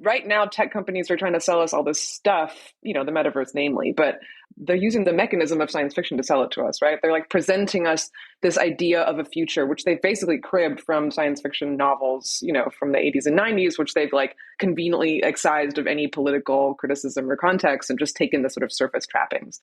right now tech companies are trying to sell us all this stuff, the metaverse namely, but they're using the mechanism of science fiction to sell it to us, right? They're like presenting us this idea of a future, which they've basically cribbed from science fiction novels, from the 80s and 90s, which they've like conveniently excised of any political criticism or context and just taken the sort of surface trappings.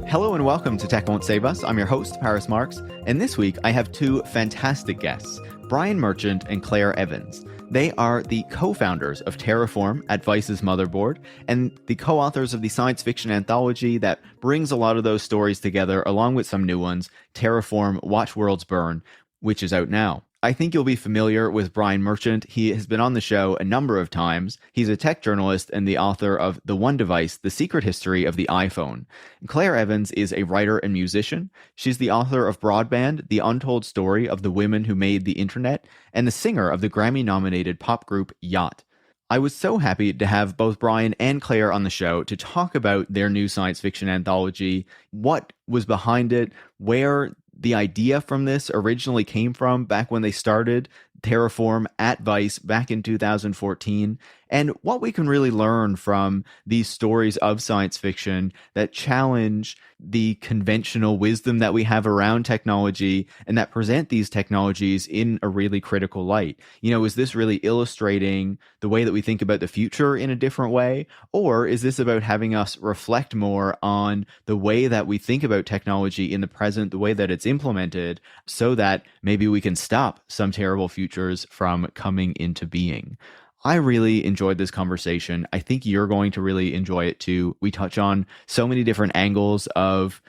Hello and welcome to Tech Won't Save Us. I'm your host, Paris Marks, and this week I have two fantastic guests, Brian Merchant and Claire Evans. They are the co-founders of Terraform at Vice's Motherboard and the co-authors of the science fiction anthology that brings a lot of those stories together along with some new ones, Terraform, Watch Worlds Burn, which is out now. I think you'll be familiar with Brian Merchant. He has been on the show a number of times. He's a tech journalist and the author of The One Device, The Secret History of the iPhone. Claire Evans is a writer and musician. She's the author of Broadband, The Untold Story of the Women Who Made the Internet, and the singer of the Grammy-nominated pop group Yacht. I was so happy to have both Brian and Claire on the show to talk about their new science fiction anthology, what was behind it, where the idea from this originally came from back when they started Terraform at Vice back in 2014, and what we can really learn from these stories of science fiction that challenge the conventional wisdom that we have around technology and that present these technologies in a really critical light. Is this really illustrating the way that we think about the future in a different way? Or is this about having us reflect more on the way that we think about technology in the present, the way that it's implemented, so that maybe we can stop some terrible futures from coming into being? I really enjoyed this conversation. I think you're going to really enjoy it too. We touch on so many different angles of,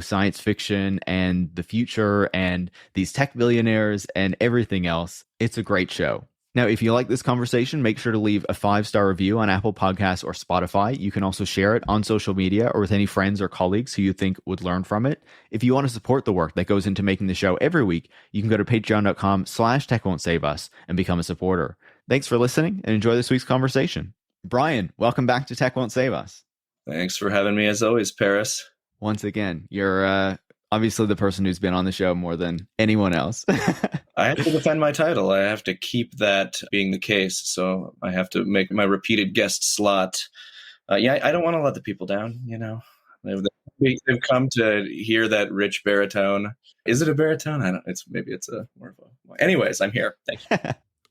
science fiction and the future and these tech billionaires and everything else. It's a great show. Now, if you like this conversation, make sure to leave a 5-star review on Apple Podcasts or Spotify. You can also share it on social media or with any friends or colleagues who you think would learn from it. If you want to support the work that goes into making the show every week, you can go to patreon.com/techwon'tsave-us and become a supporter. Thanks for listening and enjoy this week's conversation. Brian, welcome back to Tech Won't Save Us. Thanks for having me as always, Paris. Once again, you're obviously the person who's been on the show more than anyone else. I have to defend my title. I have to keep that being the case. So I have to make my repeated guest slot. I don't want to let the people down, They've come to hear that rich baritone. Is it a baritone? I don't. Maybe it's a more of a. Anyways, I'm here. Thank you.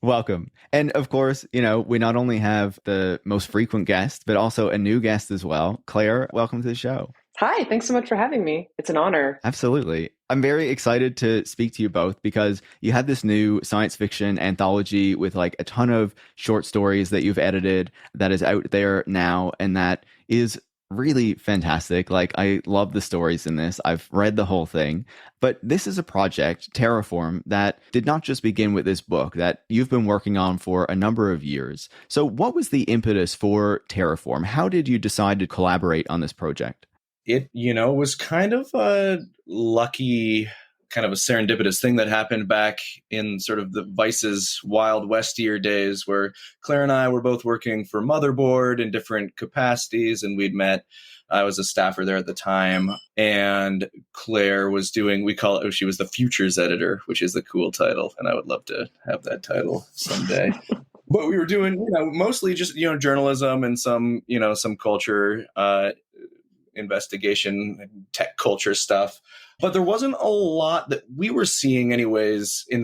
Welcome. And of course, we not only have the most frequent guest, but also a new guest as well. Claire, welcome to the show. Hi, thanks so much for having me. It's an honor. Absolutely. I'm very excited to speak to you both because you had this new science fiction anthology with like a ton of short stories that you've edited that is out there now, and that is really fantastic. Like, I love the stories in this. I've read the whole thing. But this is a project, Terraform, that did not just begin with this book, that you've been working on for a number of years. So what was the impetus for Terraform? How did you decide to collaborate on this project? It, was kind of a lucky, kind of a serendipitous thing that happened back in sort of the Vice's Wild West year days, where Claire and I were both working for Motherboard in different capacities, and we'd met. I was a staffer there at the time, and Claire was doing, she was the futures editor, which is a cool title, and I would love to have that title someday. But we were doing, mostly just, journalism and some culture, investigation, tech culture stuff. But there wasn't a lot that we were seeing anyways in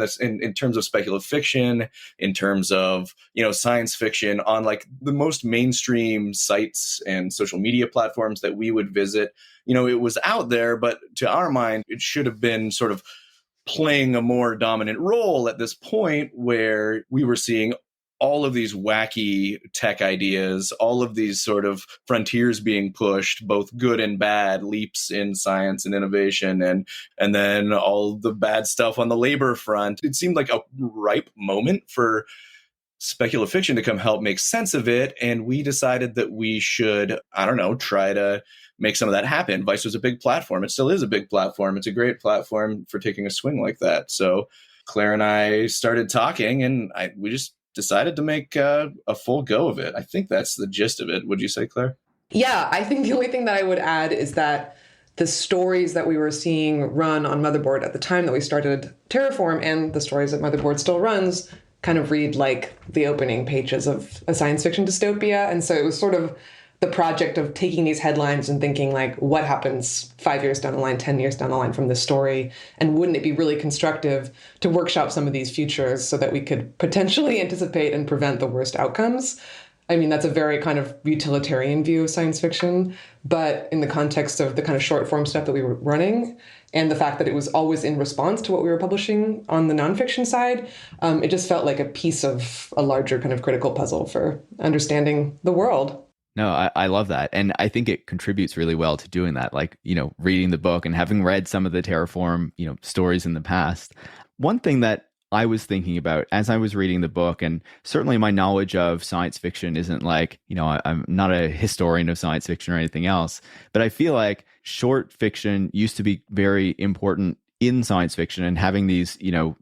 terms of speculative fiction, in terms of, science fiction on like the most mainstream sites and social media platforms that we would visit. It was out there, but to our mind, it should have been sort of playing a more dominant role at this point where we were seeing all of these wacky tech ideas, all of these sort of frontiers being pushed, both good and bad, leaps in science and innovation, and then all the bad stuff on the labor front. It seemed like a ripe moment for speculative fiction to come help make sense of it. And we decided that we should, try to make some of that happen. Vice was a big platform. It still is a big platform. It's a great platform for taking a swing like that. So Claire and I started talking, and we just decided to make a full go of it. I think that's the gist of it. Would you say, Claire? Yeah, I think the only thing that I would add is that the stories that we were seeing run on Motherboard at the time that we started Terraform, and the stories that Motherboard still runs, kind of read like the opening pages of a science fiction dystopia. And so it was sort of the project of taking these headlines and thinking like, what happens 5 years down the line, 10 years down the line from this story? And wouldn't it be really constructive to workshop some of these futures so that we could potentially anticipate and prevent the worst outcomes? I mean, that's a very kind of utilitarian view of science fiction, but in the context of the kind of short form stuff that we were running and the fact that it was always in response to what we were publishing on the nonfiction side, it just felt like a piece of a larger kind of critical puzzle for understanding the world. No, I love that. And I think it contributes really well to doing that. Like, reading the book and having read some of the Terraform, stories in the past. One thing that I was thinking about as I was reading the book, and certainly my knowledge of science fiction isn't like, I'm not a historian of science fiction or anything else, but I feel like short fiction used to be very important in science fiction, and having these,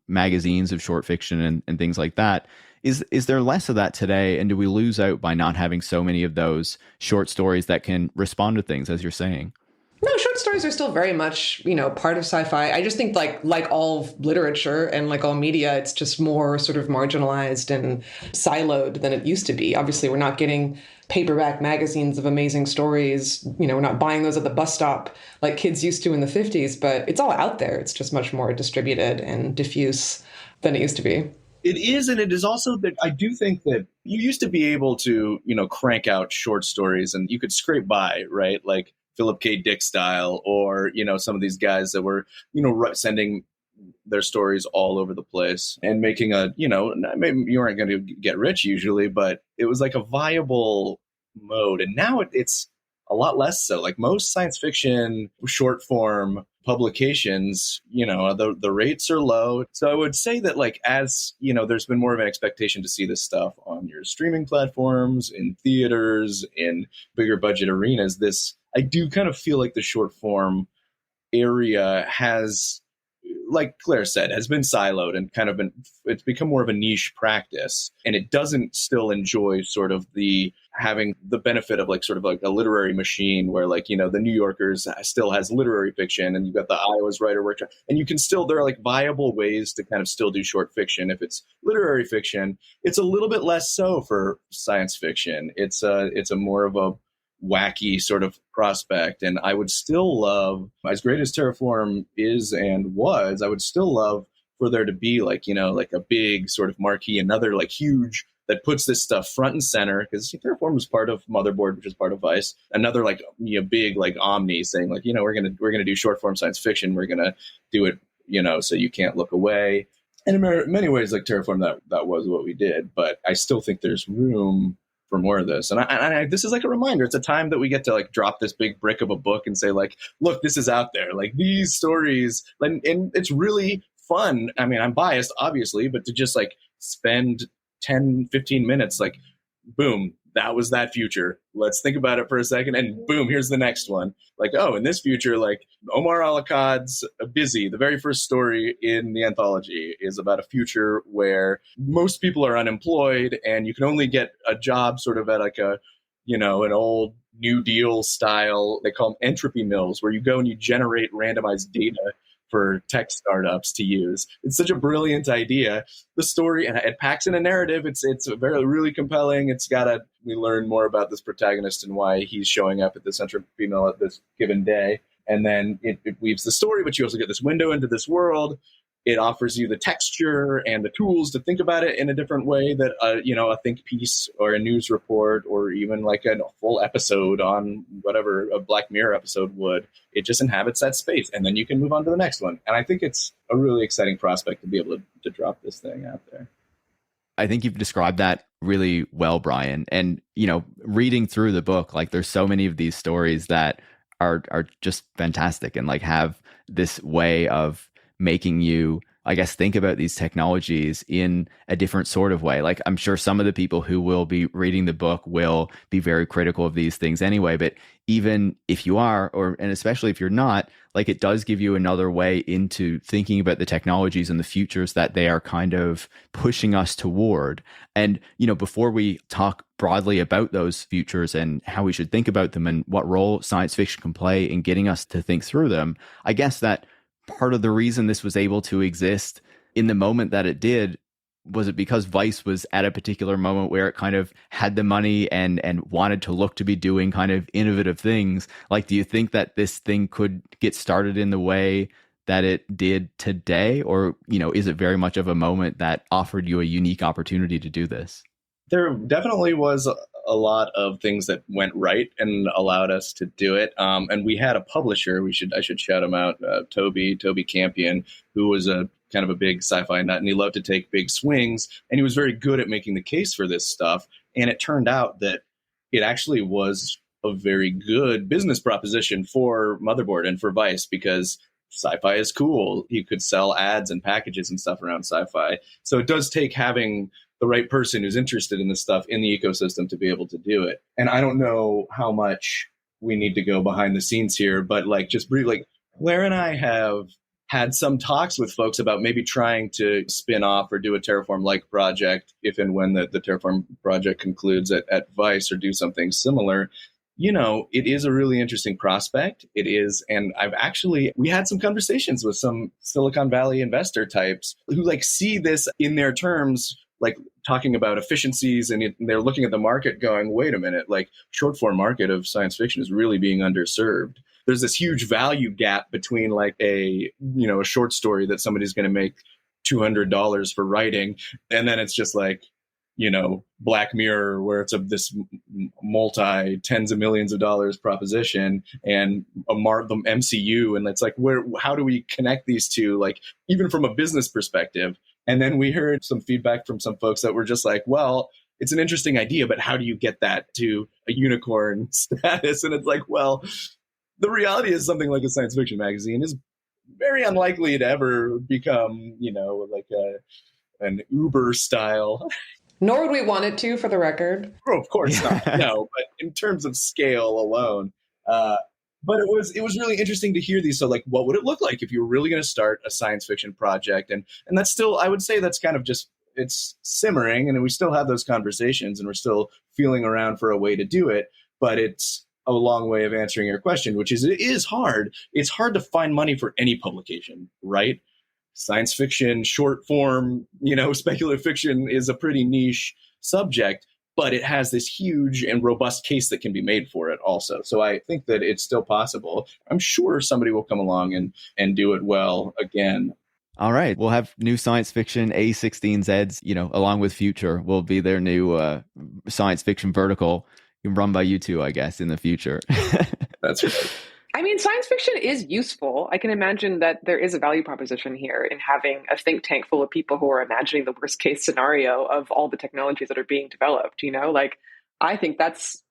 magazines of short fiction and things like that. Is there less of that today? And do we lose out by not having so many of those short stories that can respond to things, as you're saying? No, short stories are still very much, part of sci-fi. I just think like all literature and like all media, it's just more sort of marginalized and siloed than it used to be. Obviously, we're not getting paperback magazines of amazing stories. We're not buying those at the bus stop like kids used to in the 50s, but it's all out there. It's just much more distributed and diffuse than it used to be. It is, and it is also that I do think that you used to be able to, crank out short stories and you could scrape by, right? Like Philip K. Dick style, or, some of these guys that were, sending their stories all over the place and making maybe you weren't going to get rich usually, but it was like a viable mode. And now it's a lot less so. Like most science fiction short form publications, the rates are low. So I would say that as, there's been more of an expectation to see this stuff on your streaming platforms, in theaters, in bigger budget arenas. I do kind of feel like the short form area has, like Claire said, has been siloed and it's become more of a niche practice. And it doesn't still enjoy sort of having the benefit of sort of like a literary machine where the New Yorkers still has literary fiction, and you've got the Iowa's writer workshop, and you can still, there are viable ways to kind of still do short fiction. If it's literary fiction, it's a little bit less so for science fiction. It's a more of a wacky sort of prospect. And I would still love, as great as Terraform is and was, I would still love for there to be a big sort of marquee, another huge, that puts this stuff front and center, because Terraform was part of Motherboard, which is part of Vice. Another big Omni saying we're gonna do short form science fiction. We're gonna do it so you can't look away. And in many ways, Terraform, that was what we did. But I still think there's room for more of this. And I this is a reminder. It's a time that we get to drop this big brick of a book and say look, this is out there. These stories, and it's really fun. I mean, I'm biased, obviously, but to just spend 10, 15 minutes, boom, that was that future. Let's think about it for a second. And boom, here's the next one. In this future, Omar Al-Akkad's Busy, the very first story in the anthology, is about a future where most people are unemployed and you can only get a job sort of at an old New Deal style, they call them entropy mills, where you go and you generate randomized data for tech startups to use. It's such a brilliant idea. The story, and it packs in a narrative. It's very, really compelling. We learn more about this protagonist and why he's showing up at this entropy mill at this given day. And then it weaves the story, but you also get this window into this world. It offers you the texture and the tools to think about it in a different way that a think piece or a news report or even a full episode on whatever a Black Mirror episode would. It just inhabits that space, and then you can move on to the next one. And I think it's a really exciting prospect to be able to drop this thing out there. I think you've described that really well, Brian. And reading through the book, there's so many of these stories that are just fantastic and have this way of making you I guess, think about these technologies in a different sort of way. Like, I'm sure some of the people who will be reading the book will be very critical of these things anyway. But even if you are, and especially if you're not, like, it does give you another way into thinking about the technologies and the futures that they are kind of pushing us toward. And, before we talk broadly about those futures and how we should think about them and what role science fiction can play in getting us to think through them, I guess that part of the reason this was able to exist in the moment that it did was it because Vice was at a particular moment where it kind of had the money and wanted to look to be doing kind of innovative things. Like, do you think that this thing could get started in the way that it did today? Or, is it very much of a moment that offered you a unique opportunity to do this? There definitely was a lot of things that went right and allowed us to do it. And we had a publisher. I should shout him out, Toby Campion, who was a kind of a big sci-fi nut, and he loved to take big swings. And he was very good at making the case for this stuff. And it turned out that it actually was a very good business proposition for Motherboard and for Vice, because sci-fi is cool. You could sell ads and packages and stuff around sci-fi. So it does take having the right person who's interested in this stuff in the ecosystem to be able to do it. And I don't know how much we need to go behind the scenes here, but just briefly, Claire and I have had some talks with folks about maybe trying to spin off or do a Terraform-like project if and when the Terraform project concludes at Vice, or do something similar. It is a really interesting prospect. It is. And we had some conversations with some Silicon Valley investor types who see this in their terms, talking about efficiencies, and they're looking at the market going, wait a minute, short form market of science fiction is really being underserved. There's this huge value gap between a short story that somebody's going to make $200 for writing, and then it's just Black Mirror, where it's this multi tens of millions of dollars proposition, and the MCU, and it's how do we connect these two, even from a business perspective? And then we heard some feedback from some folks that were just well, it's an interesting idea, but how do you get that to a unicorn status? And it's the reality is something like a science fiction magazine is very unlikely to ever become, an Uber style. Nor would we want it to, for the record. Oh, of course not. No, but in terms of scale alone. But it was really interesting to hear these. So what would it look like if you were really going to start a science fiction project? And that's still, I would say that's kind of just, it's simmering, and we still have those conversations, and we're still feeling around for a way to do it. But it's a long way of answering your question, which is, it is hard. It's hard to find money for any publication, right? Science fiction, short form, speculative fiction is a pretty niche subject, but it has this huge and robust case that can be made for it also. So I think that it's still possible. I'm sure somebody will come along and do it well again. All right. We'll have new science fiction A16Zs, along with Future will be their new science fiction vertical run by you two, I guess, in the future. That's right. I mean, science fiction is useful. I can imagine that there is a value proposition here in having a think tank full of people who are imagining the worst case scenario of all the technologies that are being developed. I think that's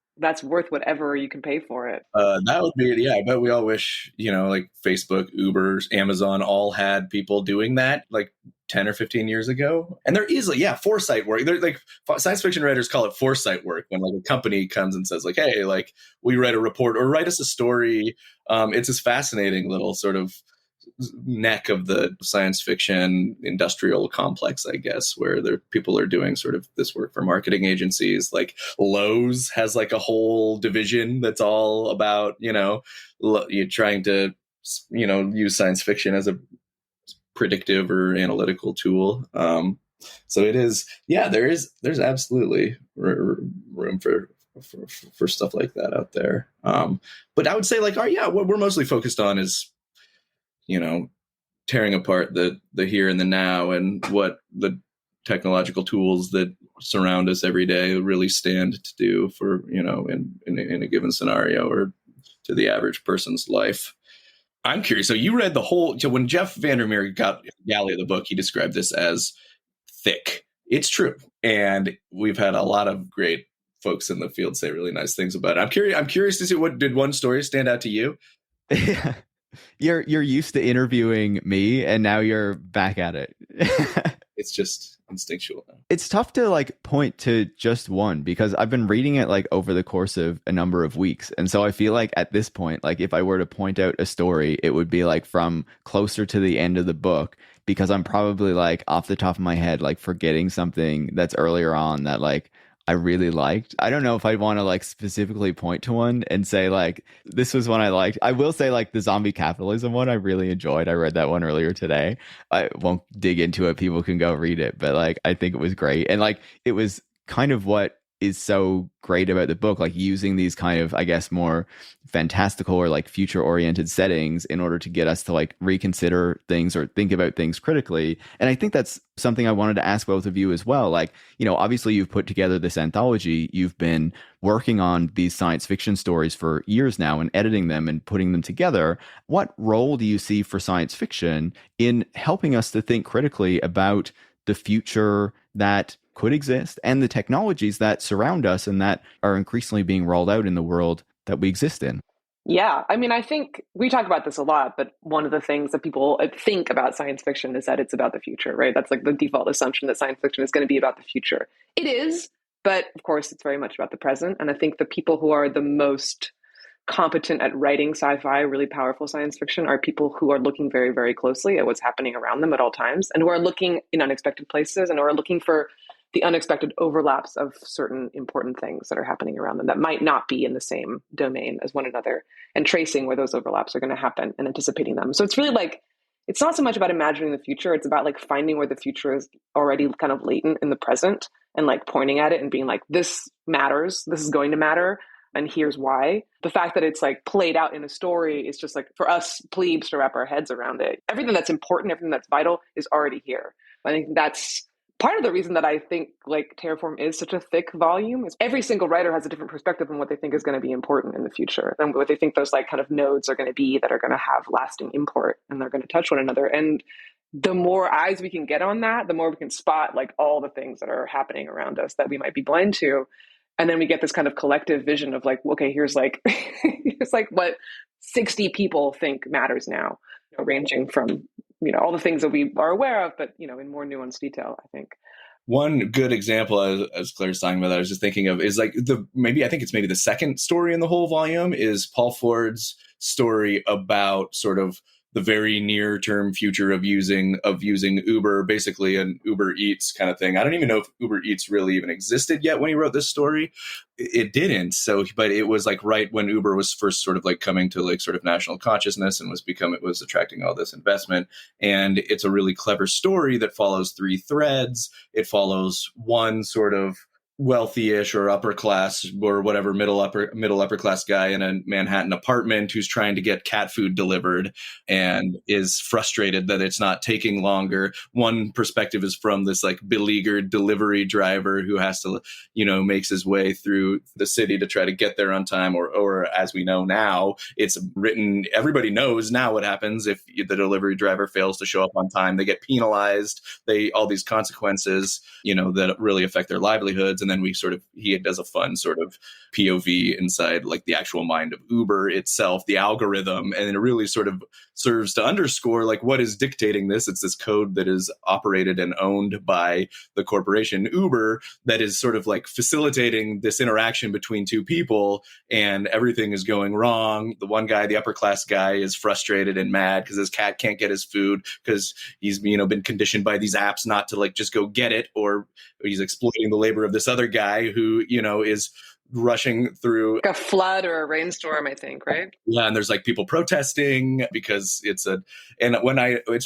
worth whatever you can pay for it. That would be, yeah, I bet we all wish, Facebook, Uber, Amazon all had people doing that 10 or 15 years ago. And there is foresight work. There's science fiction writers call it foresight work, when a company comes and says hey, we read a report or write us a story. It's this fascinating little sort of neck of the science fiction industrial complex, I guess, where people are doing sort of this work for marketing agencies. Lowe's has a whole division that's all about, you're trying to, use science fiction as a predictive or analytical tool. So it is, there's absolutely room for stuff like that out there. But I would say what we're mostly focused on is, tearing apart the here and the now, and what the technological tools that surround us every day really stand to do for, in a given scenario or to the average person's life. I'm curious. So you read when Jeff Vandermeer got Galley of the book, he described this as thick. It's true. And we've had a lot of great folks in the field say really nice things about it. I'm curious to see, did one story stand out to you? You're used to interviewing me, and now you're back at it. It's just instinctual now. It's tough to like point to just one because I've been reading it like over the course of a number of weeks. And so I feel like at this point, like if I were to point out a story, it would be like from closer to the end of the book because I'm probably like off the top of my head, like forgetting something that's earlier on that like I really liked. I don't know if I'd want to like specifically point to one and say like this was one I liked. I will say like the zombie capitalism one I really enjoyed. I read that one earlier today. I won't dig into it. People can go read it, but like I think it was great. And like it was kind of what is so great about the book, like using these kind of, I guess, more fantastical or like future oriented settings in order to get us to like reconsider things or think about things critically. And I think that's something I wanted to ask both of you as well. Like, you know, obviously you've put together this anthology, you've been working on these science fiction stories for years now and editing them and putting them together. What role do you see for science fiction in helping us to think critically about the future that could exist and the technologies that surround us and that are increasingly being rolled out in the world that we exist in? Yeah, I mean, I think we talk about this a lot, but one of the things that people think about science fiction is that it's about the future, right? That's like the default assumption that science fiction is going to be about the future. It is, but of course, it's very much about the present. And I think the people who are the most competent at writing sci-fi, really powerful science fiction, are people who are looking very, very closely at what's happening around them at all times and who are looking in unexpected places and who are looking for the unexpected overlaps of certain important things that are happening around them that might not be in the same domain as one another, and tracing where those overlaps are going to happen and anticipating them. So it's really like, it's not so much about imagining the future. It's about like finding where the future is already kind of latent in the present and like pointing at it and being like, this matters, this is going to matter, and here's why. The fact that it's like played out in a story is just like for us plebes to wrap our heads around it. Everything that's important, everything that's vital is already here. I think that's part of the reason that I think like Terraform is such a thick volume. Is every single writer has a different perspective on what they think is going to be important in the future and what they think those like kind of nodes are going to be that are going to have lasting import and they're going to touch one another. And the more eyes we can get on that, the more we can spot like all the things that are happening around us that we might be blind to. And then we get this kind of collective vision of like, okay, here's like, here's like what 60 people think matters now, you know, ranging from, you know, all the things that we are aware of, but, you know, in more nuanced detail, I think. One good example, as Claire's talking about that I was just thinking of, is like I think it's maybe the second story in the whole volume is Paul Ford's story about sort of the very near term future of using Uber, basically an Uber Eats kind of thing. I don't even know if Uber Eats really even existed yet when he wrote this story. It didn't. So, but it was like right when Uber was first sort of like coming to like sort of national consciousness and it was attracting all this investment. And it's a really clever story that follows three threads. It follows one sort of wealthy-ish or upper class or whatever middle upper class guy in a Manhattan apartment who's trying to get cat food delivered and is frustrated that it's not taking longer. One perspective is from this like beleaguered delivery driver who has to, you know, makes his way through the city to try to get there on time, or as we know now, it's written, everybody knows now what happens if the delivery driver fails to show up on time. They get penalized, all these consequences, you know, that really affect their livelihoods. And then he does a fun sort of POV inside like the actual mind of Uber itself, the algorithm. And it really sort of serves to underscore like what is dictating this. It's this code that is operated and owned by the corporation Uber that is sort of like facilitating this interaction between two people, and everything is going wrong. The one guy, the upper class guy, is frustrated and mad because his cat can't get his food because he's, you know, been conditioned by these apps not to like just go get it, or he's exploiting the labor of this other guy who, you know, is rushing through like a flood or a rainstorm, I think, right? Yeah, and there's like people protesting because it's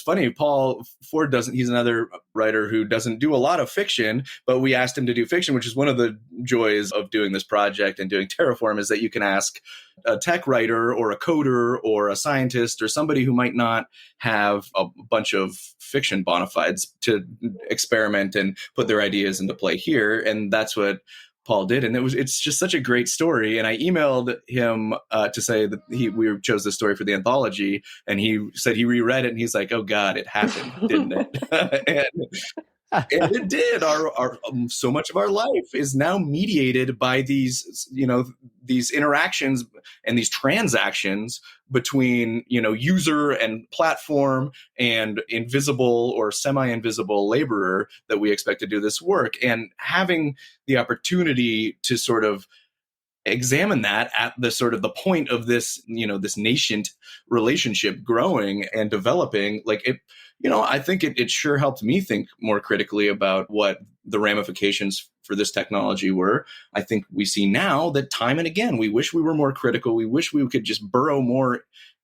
funny, Paul Ford he's another writer who doesn't do a lot of fiction, but we asked him to do fiction, which is one of the joys of doing this project and doing Terraform, is that you can ask a tech writer or a coder or a scientist or somebody who might not have a bunch of fiction bona fides to experiment and put their ideas into play here. And that's what Paul did, and it's just such a great story. And I emailed him to say that we chose this story for the anthology, and he said he reread it and he's like, "Oh God, it happened, didn't it?" And it did. Our so much of our life is now mediated by these, these interactions and these transactions between, user and platform and invisible or semi-invisible laborer that we expect to do this work. And having the opportunity to sort of examine that at the sort of the point of this, this nascent relationship growing and developing, like it, I think it sure helped me think more critically about what the ramifications for this technology were. I think we see now that time and again, we wish we were more critical. We wish we could just burrow more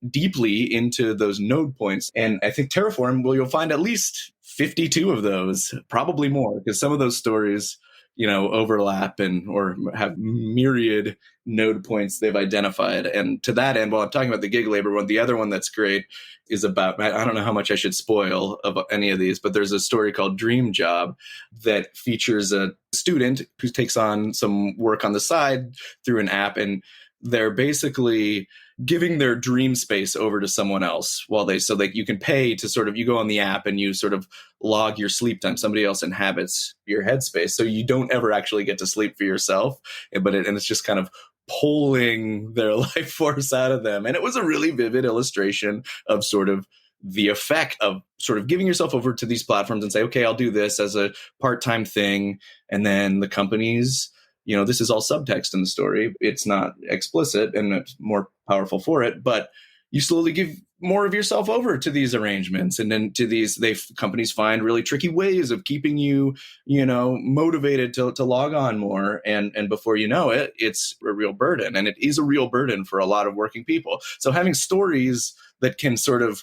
deeply into those node points. And I think Terraform, well, you'll find at least 52 of those, probably more, because some of those stories overlap or have myriad node points they've identified. And to that end, while I'm talking about the gig labor one, the other one that's great is about, I don't know how much I should spoil of any of these, but there's a story called Dream Job that features a student who takes on some work on the side through an app, and they're basically giving their dream space over to someone else so that you can pay to sort of, you go on the app and you sort of log your sleep time. Somebody else inhabits your headspace. So you don't ever actually get to sleep for yourself, but it's just kind of pulling their life force out of them. And it was a really vivid illustration of sort of the effect of sort of giving yourself over to these platforms and say, okay, I'll do this as a part-time thing. And then the companies, this is all subtext in the story. It's not explicit and it's more powerful for it, but you slowly give more of yourself over to these arrangements. And then to these, companies find really tricky ways of keeping you, motivated to log on more. And before you know it, it's a real burden. And it is a real burden for a lot of working people. So having stories that can sort of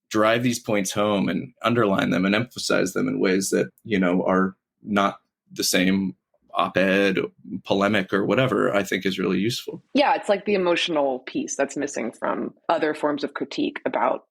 drive these points home and underline them and emphasize them in ways that, are not the same op-ed, polemic, or whatever, I think is really useful. Yeah, it's like the emotional piece that's missing from other forms of critique about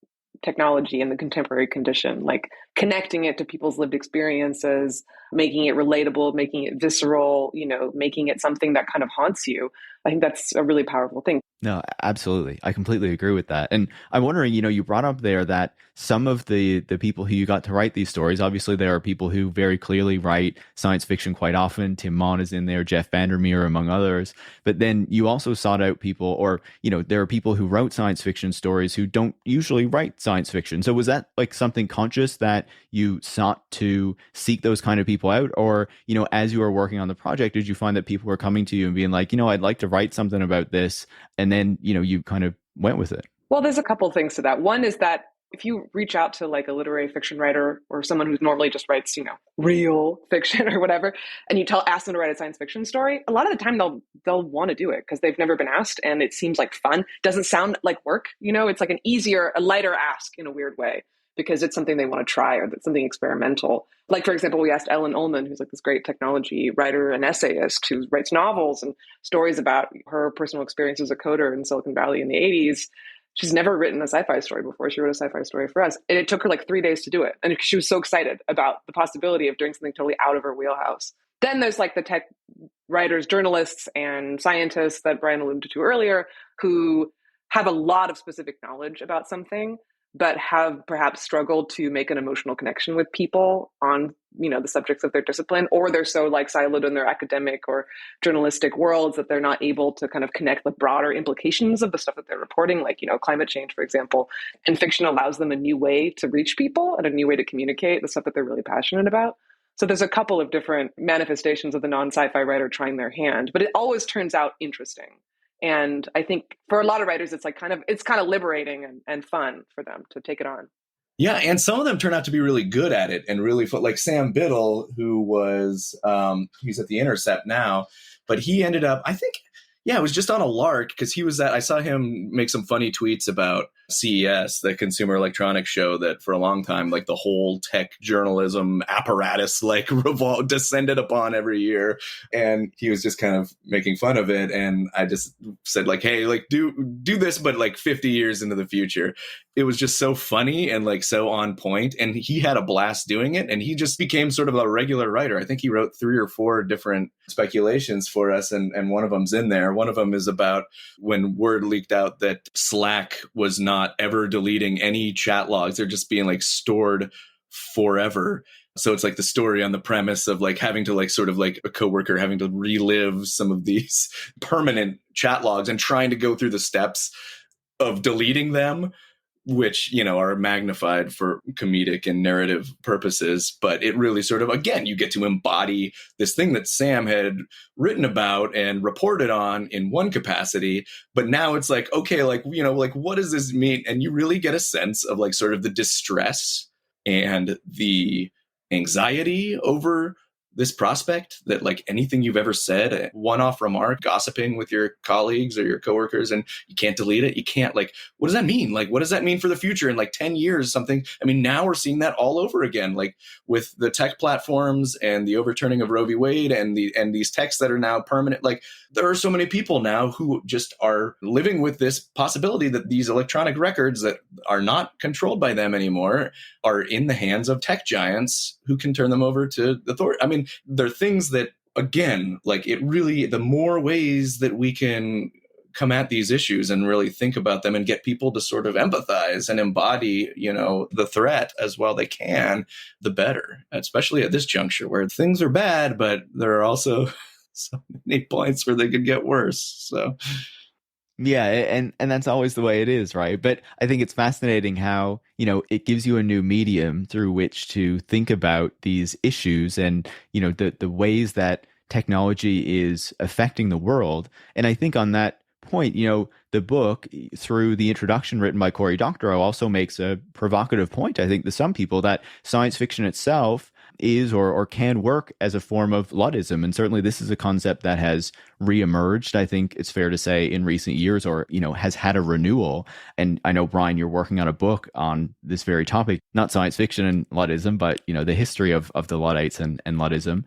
technology and the contemporary condition, like connecting it to people's lived experiences, making it relatable, making it visceral, making it something that kind of haunts you. I think that's a really powerful thing. No, absolutely. I completely agree with that. And I'm wondering, you brought up there that some of the people who you got to write these stories, obviously there are people who very clearly write science fiction quite often. Tim Mon is in there, Jeff Vandermeer, among others. But then you also sought out people, or, there are people who wrote science fiction stories who don't usually write science fiction. So was that like something conscious that you sought to seek those kind of people out? Or, as you were working on the project, did you find that people were coming to you and being like, I'd like to write something about this? And then, you kind of went with it? Well, there's a couple things to that. One is that if you reach out to like a literary fiction writer or someone who normally just writes, real fiction or whatever, and you ask them to write a science fiction story, a lot of the time they'll want to do it because they've never been asked and it seems like fun. Doesn't sound like work, it's like a lighter ask in a weird way, because it's something they want to try or it's something experimental. Like, for example, we asked Ellen Ullman, who's like this great technology writer and essayist who writes novels and stories about her personal experience as a coder in Silicon Valley in the 80s. She's never written a sci-fi story before. She wrote a sci-fi story for us. And it took her like 3 days to do it. And she was so excited about the possibility of doing something totally out of her wheelhouse. Then there's like the tech writers, journalists, and scientists that Brian alluded to earlier, who have a lot of specific knowledge about something, but have perhaps struggled to make an emotional connection with people on, the subjects of their discipline, or they're so like siloed in their academic or journalistic worlds that they're not able to kind of connect the broader implications of the stuff that they're reporting, like, climate change, for example. And fiction allows them a new way to reach people and a new way to communicate the stuff that they're really passionate about. So there's a couple of different manifestations of the non-sci-fi writer trying their hand, but it always turns out interesting. And I think for a lot of writers, it's kind of liberating and fun for them to take it on. Yeah, and some of them turn out to be really good at it and really fun. Like Sam Biddle, who was he's at The Intercept now, but he ended up, I think, it was just on a lark because I saw him make some funny tweets about CES, the Consumer Electronics Show that for a long time, like the whole tech journalism apparatus, like descended upon every year. And he was just kind of making fun of it. And I just said like, hey, like do this, but like 50 years into the future. It was just so funny and like so on point. And he had a blast doing it. And he just became sort of a regular writer. I think he wrote 3 or 4 different speculations for us. And one of them's in there. One of them is about when word leaked out that Slack was not ever deleting any chat logs. They're just being like stored forever. So it's like the story on the premise of like having to like sort of like a coworker having to relive some of these permanent chat logs and trying to go through the steps of deleting them, which, you know, are magnified for comedic and narrative purposes. But it really sort of, again, you get to embody this thing that Sam had written about and reported on in one capacity. But now it's like, okay, like, you know, like, what does this mean? And you really get a sense of like sort of the distress and the anxiety over this prospect that like anything you've ever said, a one-off remark, gossiping with your colleagues or your coworkers, and you can't delete it. You can't, like, what does that mean? Like, what does that mean for the future in like 10 years, something? I mean, now we're seeing that all over again, like with the tech platforms and the overturning of Roe v. Wade and these texts that are now permanent. Like, there are so many people now who just are living with this possibility that these electronic records that are not controlled by them anymore are in the hands of tech giants who can turn them over to authority. I mean, there are things that, again, like it really, the more ways that we can come at these issues and really think about them and get people to sort of empathize and embody, you know, the threat as well they can, the better, especially at this juncture where things are bad, but there are also so many points where they could get worse. So yeah, and that's always the way it is, right? But I think it's fascinating how, you know, it gives you a new medium through which to think about these issues and, you know, the ways that technology is affecting the world. And I think on that point, you know, the book, through the introduction written by Cory Doctorow, also makes a provocative point, I think, to some people, that science fiction itself is or can work as a form of Luddism. And certainly this is a concept that has reemerged, I think it's fair to say, in recent years, or, you know, has had a renewal. And I know, Brian, you're working on a book on this very topic, not science fiction and Luddism, but, you know, the history of the Luddites and Luddism.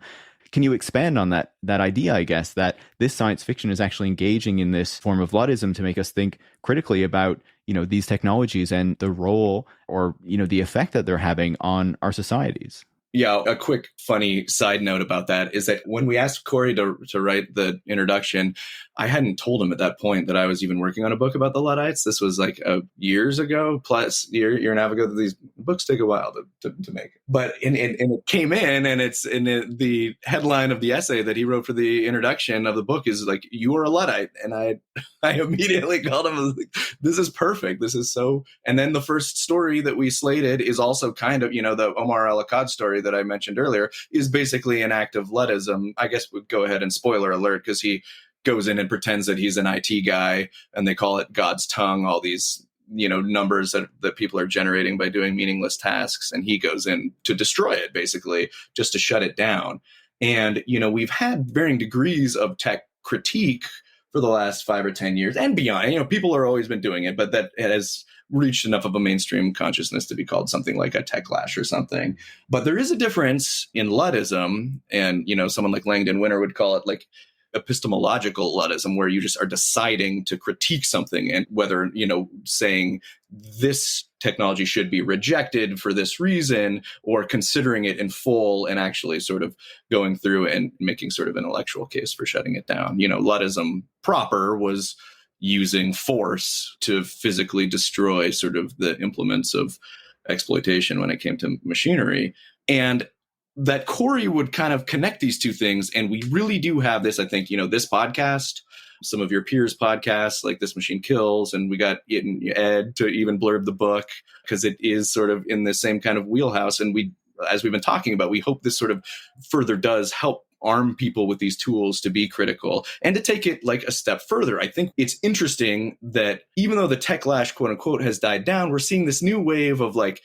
Can you expand on that idea, I guess, that this science fiction is actually engaging in this form of Luddism to make us think critically about, you know, these technologies and the role or, you know, the effect that they're having on our societies? Yeah, a quick funny side note about that is that when we asked Cory to write the introduction, I hadn't told him at that point that I was even working on a book about the Luddites. This was like years ago, plus year and a half ago. These books take a while to make. But and it came in, and it's in the headline of the essay that he wrote for the introduction of the book is like, "You are a Luddite," and I immediately called him. I was like, "This is perfect. This is so." And then the first story that we slated is also kind of, you know, the Omar al-Akkad story that I mentioned earlier is basically an act of Luddism. I guess we'd go ahead and spoiler alert, because he goes in and pretends that he's an IT guy, and they call it God's tongue, all these, you know, numbers that people are generating by doing meaningless tasks. And he goes in to destroy it, basically, just to shut it down. And, you know, we've had varying degrees of tech critique for the last 5 or 10 years and beyond. You know, people have always been doing it, but that has reached enough of a mainstream consciousness to be called something like a techlash or something. But there is a difference in Luddism, and, you know, someone like Langdon Winter would call it like epistemological Luddism, where you just are deciding to critique something, and whether, you know, saying this technology should be rejected for this reason, or considering it in full and actually sort of going through and making sort of an intellectual case for shutting it down. You know, Luddism proper was using force to physically destroy sort of the implements of exploitation when it came to machinery. And that Cory would kind of connect these two things. And we really do have this, I think, you know, this podcast, some of your peers' podcasts like This Machine Kills, and we got Ed to even blurb the book, because it is sort of in the same kind of wheelhouse. And we, as we've been talking about, we hope this sort of further does help arm people with these tools to be critical and to take it like a step further. I think it's interesting that even though the techlash, quote unquote, has died down, we're seeing this new wave of like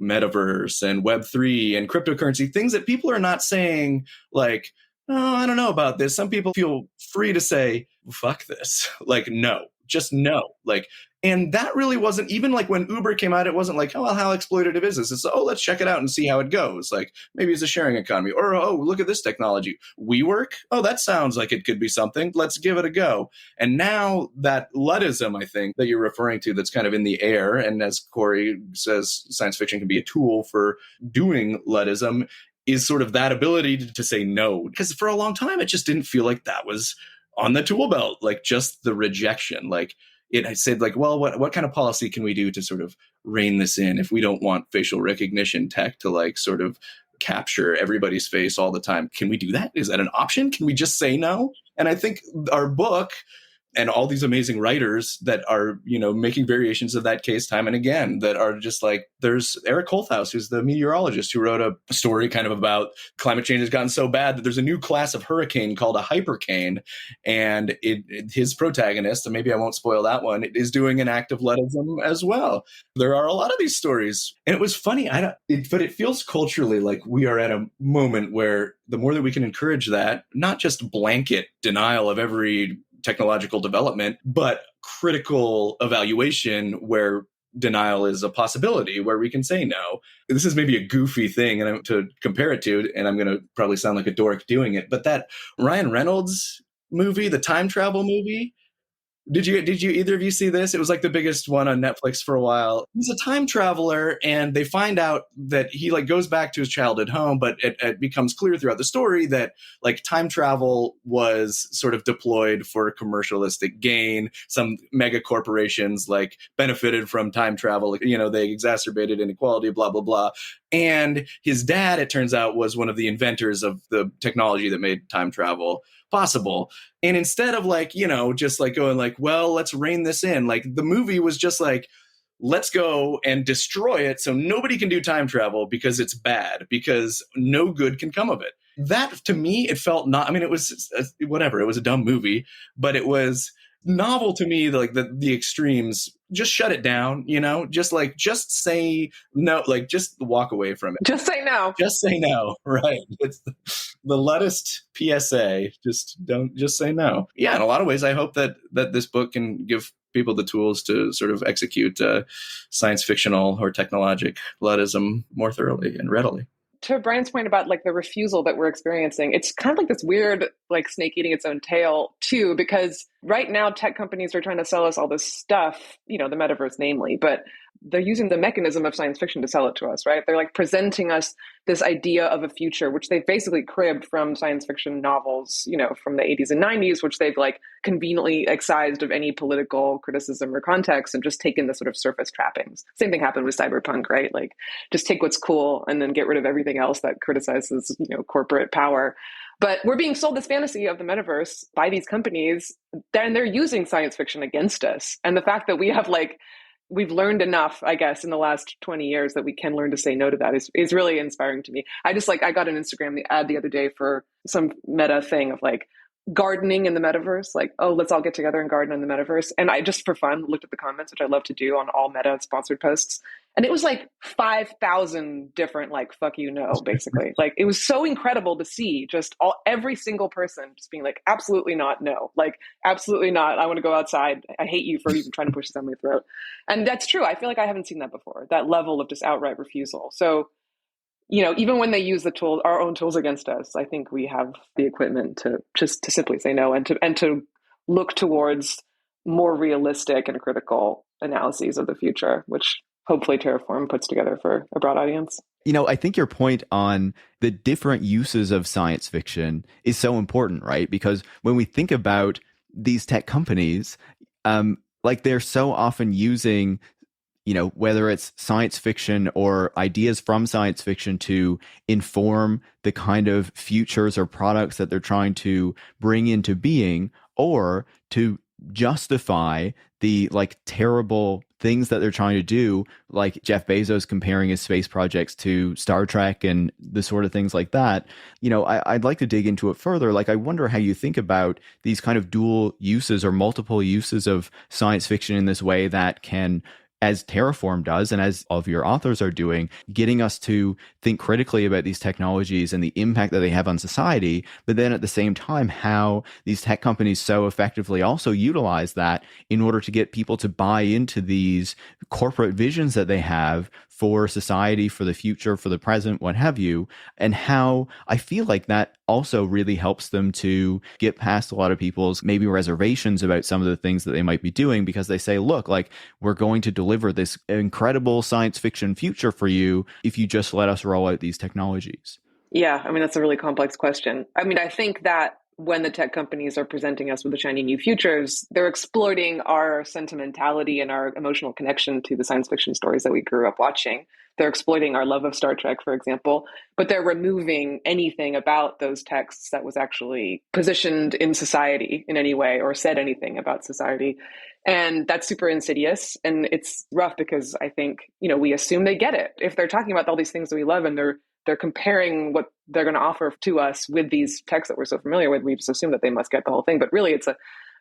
metaverse and Web3 and cryptocurrency, things that people are not saying like, oh, I don't know about this. Some people feel free to say, fuck this. Like, no, just no. Like, and that really wasn't, even like when Uber came out, it wasn't like, oh, well, how exploitative is this? It's, oh, let's check it out and see how it goes. Like, maybe it's a sharing economy, or, oh, look at this technology. WeWork? Oh, that sounds like it could be something. Let's give it a go. And now that Luddism, I think, that you're referring to, that's kind of in the air, and as Cory says, science fiction can be a tool for doing Luddism, is sort of that ability to say no. Because for a long time, it just didn't feel like that was on the tool belt, like just the rejection. Like, it said like, well, what kind of policy can we do to sort of rein this in if we don't want facial recognition tech to like sort of capture everybody's face all the time. Can we do that? Is that an option? Can we just say no? And I think our book and all these amazing writers that are, making variations of that case time and again, that are just like, there's Eric Holthaus, who's the meteorologist who wrote a story kind of about climate change has gotten so bad that there's a new class of hurricane called a hypercane. And his protagonist, and maybe I won't spoil that one, is doing an act of letism as well. There are a lot of these stories. And it was funny, but it feels culturally like we are at a moment where the more that we can encourage that, not just blanket denial of every technological development, but critical evaluation where denial is a possibility, where we can say no. This is maybe a goofy thing and to compare it to, and I'm going to probably sound like a dork doing it, but that Ryan Reynolds movie, the time travel movie, did you either of you see this? It was like the biggest one on Netflix for a while. He's a time traveler, and they find out that he goes back to his childhood home, but it becomes clear throughout the story that time travel was sort of deployed for commercialistic gain. Some mega corporations benefited from time travel. They exacerbated inequality, blah, blah, blah. And his dad, it turns out, was one of the inventors of the technology that made time travel possible. And instead of just going well, let's rein this in, the movie was just let's go and destroy it so nobody can do time travel because it's bad, because no good can come of it. That, to me, it felt it was whatever. It was a dumb movie, but it was novel to me, the extremes. Just shut it down, just say no, just walk away from it. Just say no. Just say no, right? It's the lettist PSA. Just say no. Yeah, in a lot of ways, I hope that this book can give people the tools to sort of execute science fictional or technologic letism more thoroughly and readily. To Brian's point about the refusal that we're experiencing, it's kind of this weird snake eating its own tail too, because right now tech companies are trying to sell us all this stuff, the metaverse namely, but they're using the mechanism of science fiction to sell it to us, right? They're presenting us this idea of a future, which they've basically cribbed from science fiction novels, from the 80s and 90s, which they've conveniently excised of any political criticism or context and just taken the sort of surface trappings. Same thing happened with cyberpunk, right? Just take what's cool and then get rid of everything else that criticizes, corporate power. But we're being sold this fantasy of the metaverse by these companies, and they're using science fiction against us. And the fact that we have we've learned enough, I guess, in the last 20 years that we can learn to say no to that is really inspiring to me. I just I got an Instagram ad the other day for some meta thing of gardening in the metaverse, oh, let's all get together and garden in the metaverse. And I just for fun looked at the comments, which I love to do on all meta sponsored posts. And it was 5,000 different fuck you no, basically. It was so incredible to see just every single person just being absolutely not, no, absolutely not. I want to go outside. I hate you for even trying to push this down my throat. And that's true. I feel I haven't seen that before, that level of just outright refusal. So, even when they use the tools, our own tools against us, I think we have the equipment to simply say no and to look towards more realistic and critical analyses of the future, which hopefully Terraform puts together for a broad audience. I think your point on the different uses of science fiction is so important, right? Because when we think about these tech companies, they're so often using whether it's science fiction or ideas from science fiction to inform the kind of futures or products that they're trying to bring into being, or to justify the terrible things that they're trying to do, like Jeff Bezos comparing his space projects to Star Trek and the sort of things like that. I'd like to dig into it further. I wonder how you think about these kind of dual uses or multiple uses of science fiction in this way that can, as Terraform does, and as all of your authors are doing, getting us to think critically about these technologies and the impact that they have on society, but then at the same time, how these tech companies so effectively also utilize that in order to get people to buy into these corporate visions that they have for society, for the future, for the present, what have you, and how I feel that also really helps them to get past a lot of people's maybe reservations about some of the things that they might be doing, because they say, look, we're going to deliver this incredible science fiction future for you if you just let us roll out these technologies. Yeah, that's a really complex question. I think that when the tech companies are presenting us with the shiny new futures, they're exploiting our sentimentality and our emotional connection to the science fiction stories that we grew up watching. They're exploiting our love of Star Trek, for example, but they're removing anything about those texts that was actually positioned in society in any way or said anything about society. And that's super insidious. And it's rough because I think, we assume they get it. If they're talking about all these things that we love and they're comparing what they're going to offer to us with these texts that we're so familiar with, we just assume that they must get the whole thing. But really, it's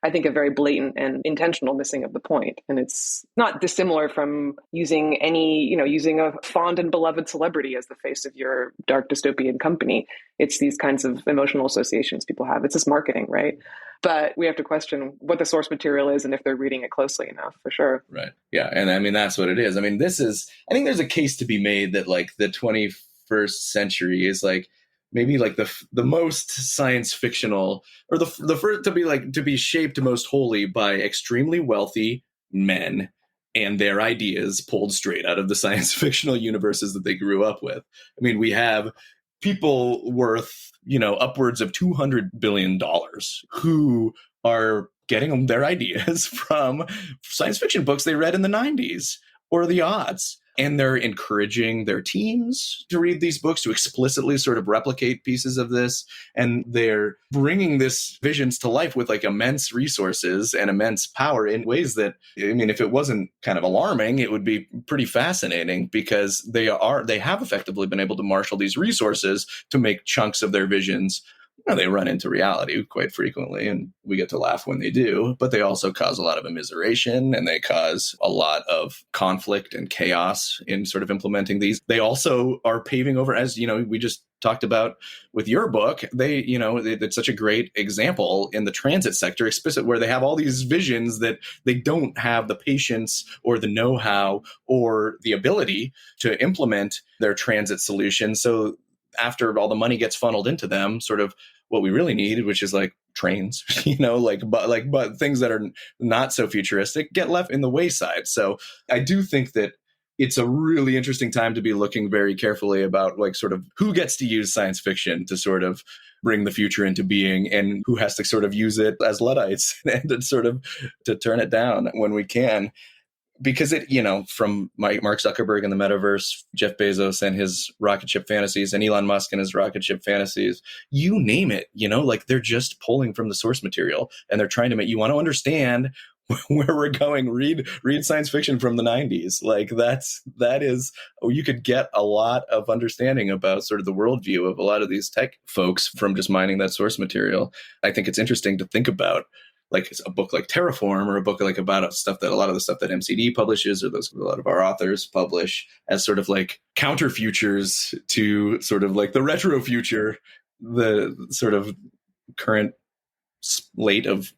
I think, a very blatant and intentional missing of the point. And it's not dissimilar from using using a fond and beloved celebrity as the face of your dark dystopian company. It's these kinds of emotional associations people have. It's just marketing, right? But we have to question what the source material is and if they're reading it closely enough, for sure. Right. Yeah. And I mean, that's what it is. I mean, I think there's a case to be made that like the 21st century is like, maybe like the most science fictional, or the first to be shaped most wholly by extremely wealthy men and their ideas pulled straight out of the science fictional universes that they grew up with. I mean, we have people worth, upwards of $200 billion who are getting their ideas from science fiction books they read in the 90s or the aughts. And they're encouraging their teams to read these books, to explicitly sort of replicate pieces of this. And they're bringing this visions to life with like immense resources and immense power in ways that, I mean, if it wasn't kind of alarming, it would be pretty fascinating, because they have effectively been able to marshal these resources to make chunks of their visions. They run into reality quite frequently, and we get to laugh when they do, but they also cause a lot of immiseration, and they cause a lot of conflict and chaos in sort of implementing these. They also are paving over, as we just talked about with your book. It's such a great example in the transit sector, explicit, where they have all these visions that they don't have the patience or the know-how or the ability to implement their transit solution. So after all the money gets funneled into them, sort of what we really need, which is like trains, but things that are not so futuristic get left in the wayside. So I do think that it's a really interesting time to be looking very carefully about like sort of who gets to use science fiction to sort of bring the future into being, and who has to sort of use it as Luddites and to sort of to turn it down when we can. Because from Mark Zuckerberg and the metaverse, Jeff Bezos and his rocket ship fantasies, and Elon Musk and his rocket ship fantasies, you name it, like they're just pulling from the source material, and they're trying to make you want to understand where we're going. Read science fiction from the 90s. Like that is, you could get a lot of understanding about sort of the worldview of a lot of these tech folks from just mining that source material. I think it's interesting to think about, like a book like Terraform, or a book like about a lot of the stuff that MCD publishes, or a lot of our authors publish, as sort of like counter futures to sort of like the retro future, the sort of current slate of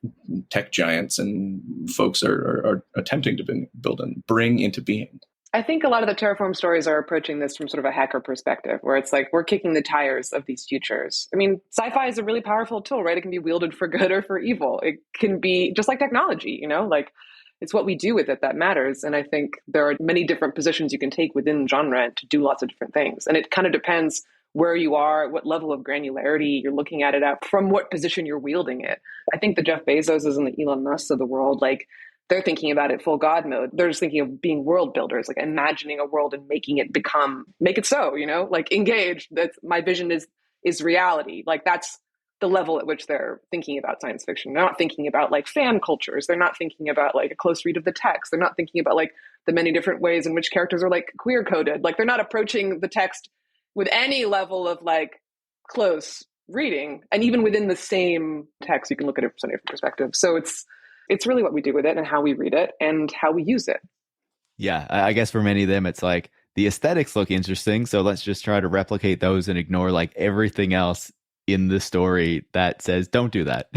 tech giants and folks are attempting to build and bring into being. I think a lot of the Terraform stories are approaching this from sort of a hacker perspective, where it's like we're kicking the tires of these futures. I mean, sci-fi is a really powerful tool, right? It can be wielded for good or for evil. It can be just like technology, like it's what we do with it that matters. And I think there are many different positions you can take within genre to do lots of different things. And it kind of depends where you are, what level of granularity you're looking at it at, from what position you're wielding it. I think the Jeff Bezoses and the Elon Musks of the world, like, they're thinking about it full God mode. They're just thinking of being world builders, like imagining a world and making it make it so, like engaged. That's my vision is reality. Like that's the level at which they're thinking about science fiction. They're not thinking about like fan cultures. They're not thinking about like a close read of the text. They're not thinking about like the many different ways in which characters are like queer coded. Like they're not approaching the text with any level of like close reading. And even within the same text, you can look at it from a different perspective. So it's really what we do with it and how we read it and how we use it. Yeah, I guess for many of them, it's like the aesthetics look interesting, so let's just try to replicate those and ignore like everything else in the story that says don't do that.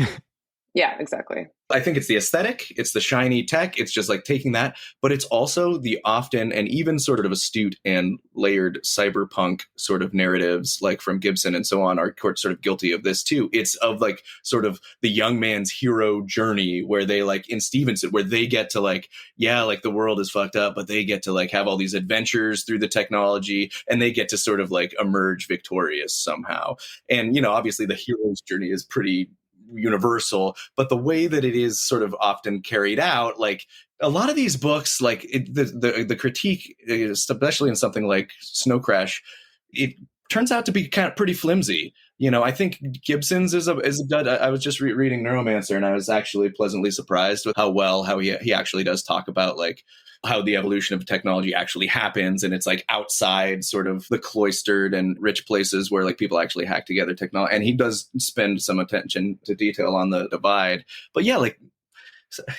Yeah, exactly. I think it's the aesthetic, it's the shiny tech, it's just like taking that, but it's also the often and even sort of astute and layered cyberpunk sort of narratives, like from Gibson and so on, are sort of guilty of this too. It's of like sort of the young man's hero journey, where they like in Stevenson, where they get to like, yeah, like the world is fucked up, but they get to like have all these adventures through the technology, and they get to sort of like emerge victorious somehow. And, obviously the hero's journey is pretty universal, but the way that it is sort of often carried out, like a lot of these books, like the critique, especially in something like Snow Crash, it turns out to be kind of pretty flimsy. I think Gibson's is a good. I was just reading Neuromancer, and I was actually pleasantly surprised with how he actually does talk about like how the evolution of technology actually happens, and it's like outside sort of the cloistered and rich places where like people actually hack together technology. And he does spend some attention to detail on the divide. But yeah, like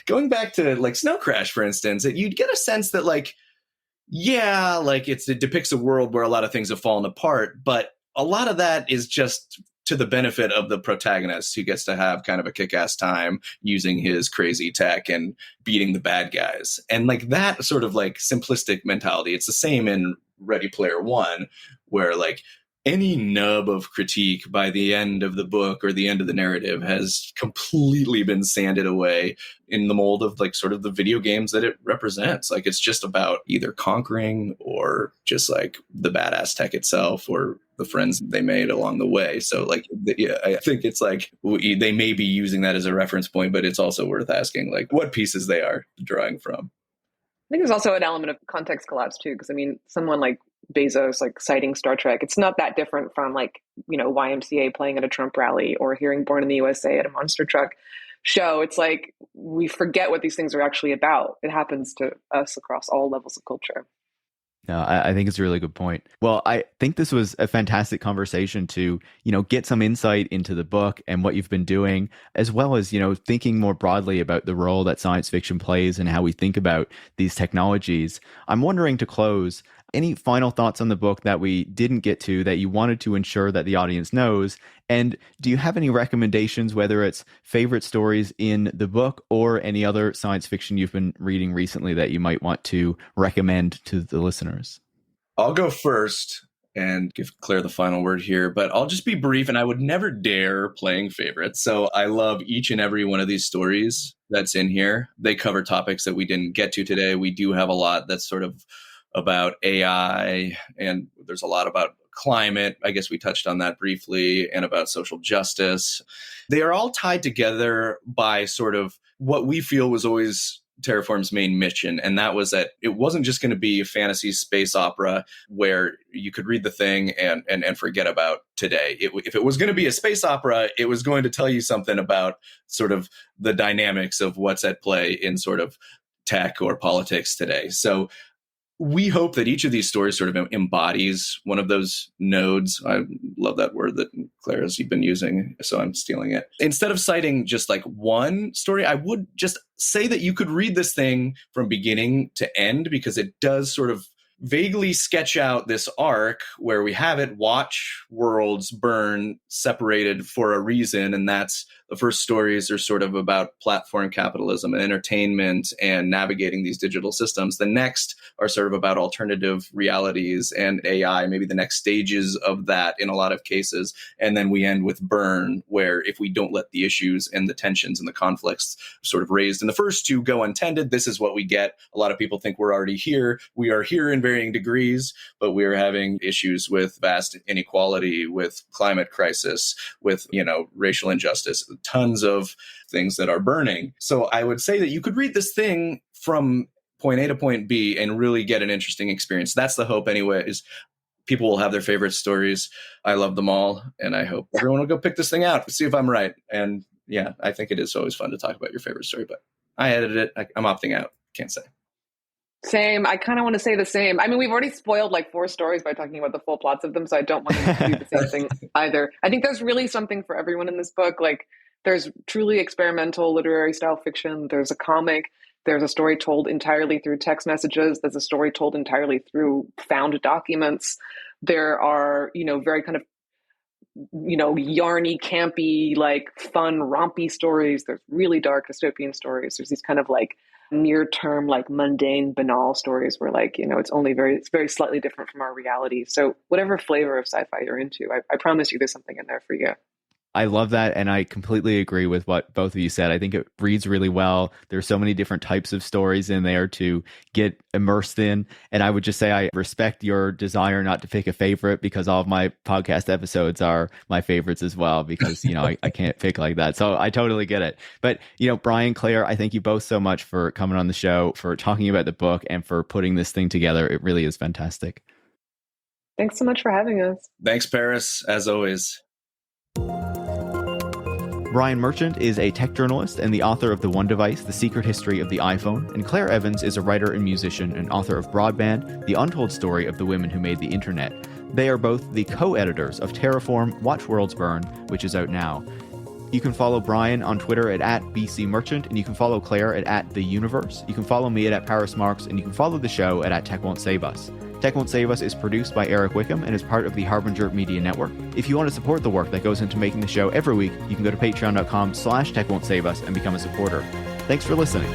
going back to like Snow Crash, for instance, you'd get a sense that like, yeah, like it depicts a world where a lot of things have fallen apart, but a lot of that is just to the benefit of the protagonist, who gets to have kind of a kick-ass time using his crazy tech and beating the bad guys. And like that sort of like simplistic mentality, it's the same in Ready Player One, where like any nub of critique by the end of the book or the end of the narrative has completely been sanded away in the mold of like sort of the video games that it represents. Like it's just about either conquering or just like the badass tech itself or the friends they made along the way. So like, yeah, I think it's like they may be using that as a reference point, but it's also worth asking like what pieces they are drawing from. I think there's also an element of context collapse too, because I mean, someone like Bezos like citing Star Trek, it's not that different from like, YMCA playing at a Trump rally or hearing Born in the USA at a monster truck show. It's like we forget what these things are actually about. It happens to us across all levels of culture. No, I think it's a really good point. Well, I think this was a fantastic conversation to, get some insight into the book and what you've been doing, as well as, thinking more broadly about the role that science fiction plays and how we think about these technologies. I'm wondering, to close, any final thoughts on the book that we didn't get to that you wanted to ensure that the audience knows? And do you have any recommendations, whether it's favorite stories in the book or any other science fiction you've been reading recently that you might want to recommend to the listeners? I'll go first and give Claire the final word here, but I'll just be brief, and I would never dare playing favorites. So I love each and every one of these stories that's in here. They cover topics that we didn't get to today. We do have a lot that's sort of about AI, and there's a lot about climate. I guess we touched on that briefly, and about social justice. They are all tied together by sort of what we feel was always Terraform's main mission. And that was that it wasn't just going to be a fantasy space opera where you could read the thing and forget about today. If it was going to be a space opera, it was going to tell you something about sort of the dynamics of what's at play in sort of tech or politics today. So we hope that each of these stories sort of embodies one of those nodes. I love that word that Claire has been using, so I'm stealing it. Instead of citing just like one story, I would just say that you could read this thing from beginning to end, because it does sort of vaguely sketch out this arc where we have it watch worlds burn separated for a reason. And that's the first stories are sort of about platform capitalism and entertainment and navigating these digital systems. The next are sort of about alternative realities and AI, maybe the next stages of that in a lot of cases. And then we end with Burn, where if we don't let the issues and the tensions and the conflicts sort of raised in the first two go untended, this is what we get. A lot of people think we're already here. We are here in varying degrees, but we're having issues with vast inequality, with climate crisis, with, racial injustice, tons of things that are burning. So I would say that you could read this thing from point A to point B and really get an interesting experience. That's the hope anyways. People will have their favorite stories. I love them all. And I hope everyone will go pick this thing out, see if I'm right. And yeah, I think it is always fun to talk about your favorite story, but I edited it. I'm opting out. Can't say. Same. I kind of want to say the same. I mean, we've already spoiled like 4 stories by talking about the full plots of them, so I don't want them to do the same thing either. I think there's really something for everyone in this book. Like, there's truly experimental literary style fiction. There's a comic. There's a story told entirely through text messages. There's a story told entirely through found documents. There are, very kind of, yarny, campy, like fun, rompy stories. There's really dark dystopian stories. There's these kind of like near term, like mundane, banal stories where like, it's very slightly different from our reality. So whatever flavor of sci-fi you're into, I promise you there's something in there for you. I love that. And I completely agree with what both of you said. I think it reads really well. There's so many different types of stories in there to get immersed in. And I would just say I respect your desire not to pick a favorite, because all of my podcast episodes are my favorites as well, because, I can't pick like that. So I totally get it. But, Brian, Claire, I thank you both so much for coming on the show, for talking about the book, and for putting this thing together. It really is fantastic. Thanks so much for having us. Thanks, Paris, as always. Brian Merchant is a tech journalist and the author of The One Device, The Secret History of the iPhone, and Claire Evans is a writer and musician and author of Broadband, The Untold Story of the Women Who Made the Internet. They are both the co-editors of Terraform, Watch Worlds Burn, which is out now. You can follow Brian on Twitter at @BCMerchant, and you can follow Claire at @TheUniverse. You can follow me at Paris Marks, and you can follow the show at Tech Won't Save Us. Tech Won't Save Us is produced by Eric Wickham and is part of the Harbinger Media Network. If you want to support the work that goes into making the show every week, you can go to patreon.com/techwon'tsaveus and become a supporter. Thanks for listening.